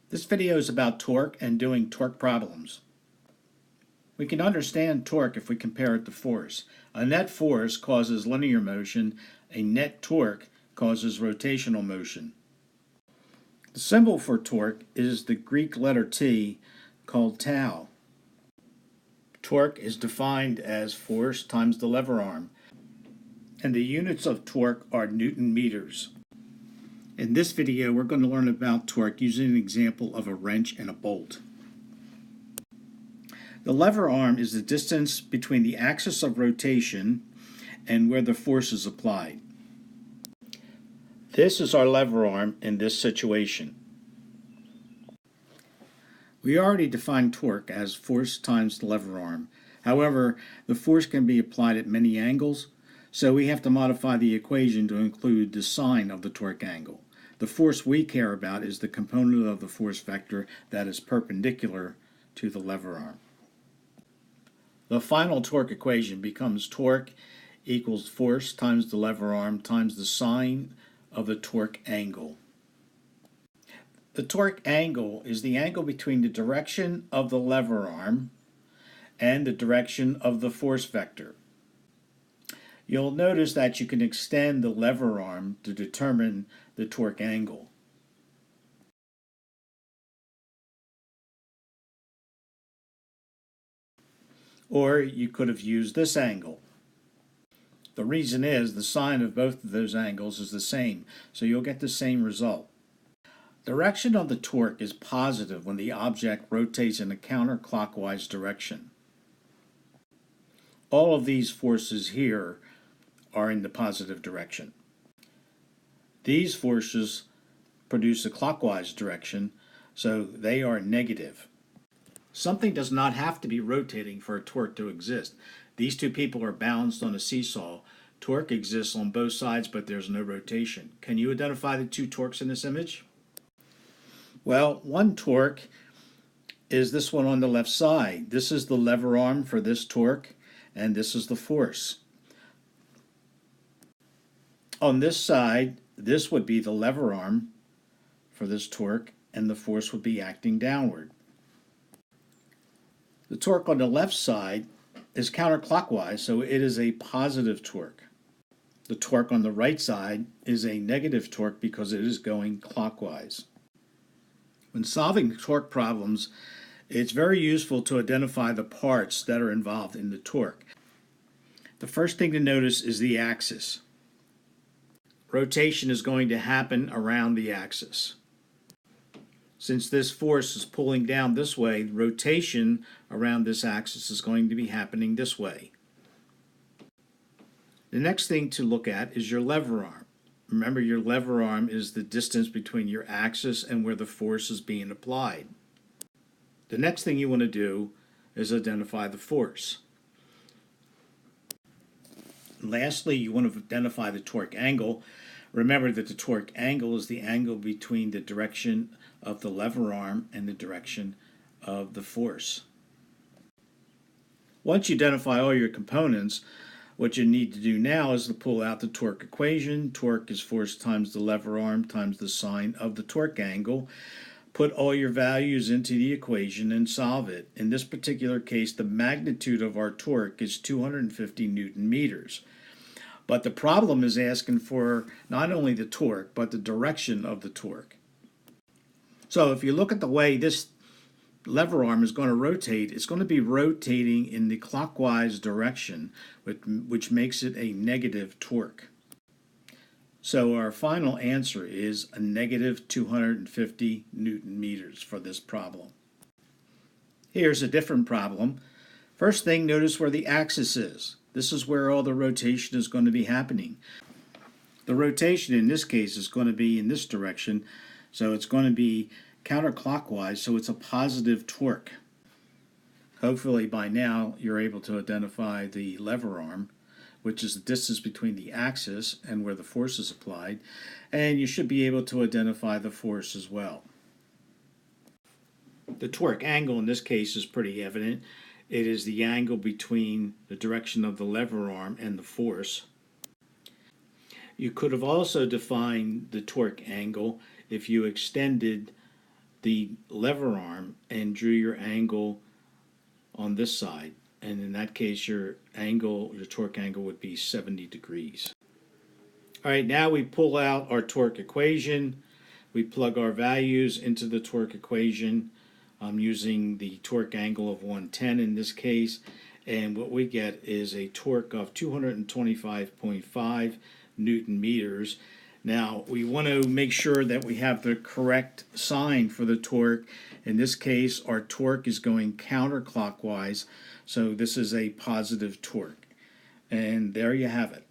This video is about torque and doing torque problems. We can understand torque if we compare it to force. A net force causes linear motion. A net torque causes rotational motion. The symbol for torque is the Greek letter T, called tau. Torque is defined as force times the lever arm, and the units of torque are Newton meters. In this video, we're going to learn about torque using an example of a wrench and a bolt. The lever arm is the distance between the axis of rotation and where the force is applied. This is our lever arm in this situation. We already defined torque as force times the lever arm. However, the force can be applied at many angles, so we have to modify the equation to include the sine of the torque angle. The force we care about is the component of the force vector that is perpendicular to the lever arm. The final torque equation becomes torque equals force times the lever arm times the sine of the torque angle. The torque angle is the angle between the direction of the lever arm and the direction of the force vector. You'll notice that you can extend the lever arm to determine the torque angle. Or you could have used this angle. The reason is the sine of both of those angles is the same, so you'll get the same result. Direction of the torque is positive when the object rotates in a counterclockwise direction. All of these forces here are in the positive direction. These forces produce a clockwise direction, so they are negative. Something does not have to be rotating for a torque to exist. These two people are balanced on a seesaw. Torque exists on both sides, but there's no rotation. Can you identify the two torques in this image? Well, one torque is this one on the left side. This is the lever arm for this torque, and this is the force. On this side, this would be the lever arm for this torque, and the force would be acting downward. The torque on the left side is counterclockwise, so it is a positive torque. The torque on the right side is a negative torque because it is going clockwise. When solving torque problems, it's very useful to identify the parts that are involved in the torque. The first thing to notice is the axis. Rotation is going to happen around the axis. Since this force is pulling down this way, rotation around this axis is going to be happening this way. The next thing to look at is your lever arm. Remember, your lever arm is the distance between your axis and where the force is being applied. The next thing you want to do is identify the force. And lastly, you want to identify the torque angle. Remember that the torque angle is the angle between the direction of the lever arm and the direction of the force. Once you identify all your components, what you need to do now is to pull out the torque equation. Torque is force times the lever arm times the sine of the torque angle. Put all your values into the equation and solve it. In this particular case, the magnitude of our torque is 250 Newton meters. But the problem is asking for not only the torque, but the direction of the torque. So if you look at the way this lever arm is going to rotate, it's going to be rotating in the clockwise direction, which makes it a negative torque. So our final answer is a negative 250 Newton meters for this problem. Here's a different problem. First thing, notice where the axis is. This is where all the rotation is going to be happening. The rotation in this case is going to be in this direction, so it's going to be counterclockwise, so it's a positive torque. Hopefully by now you're able to identify the lever arm, which is the distance between the axis and where the force is applied, and you should be able to identify the force as well. The torque angle in this case is pretty evident. It is the angle between the direction of the lever arm and the force. You could have also defined the torque angle if you extended the lever arm and drew your angle on this side. And in that case, your torque angle would be 70 degrees. All right, now we pull out our torque equation. We plug our values into the torque equation. I'm using the torque angle of 110 in this case. And what we get is a torque of 225.5 Newton meters. Now, we want to make sure that we have the correct sign for the torque. In this case, our torque is going counterclockwise, so this is a positive torque. And there you have it.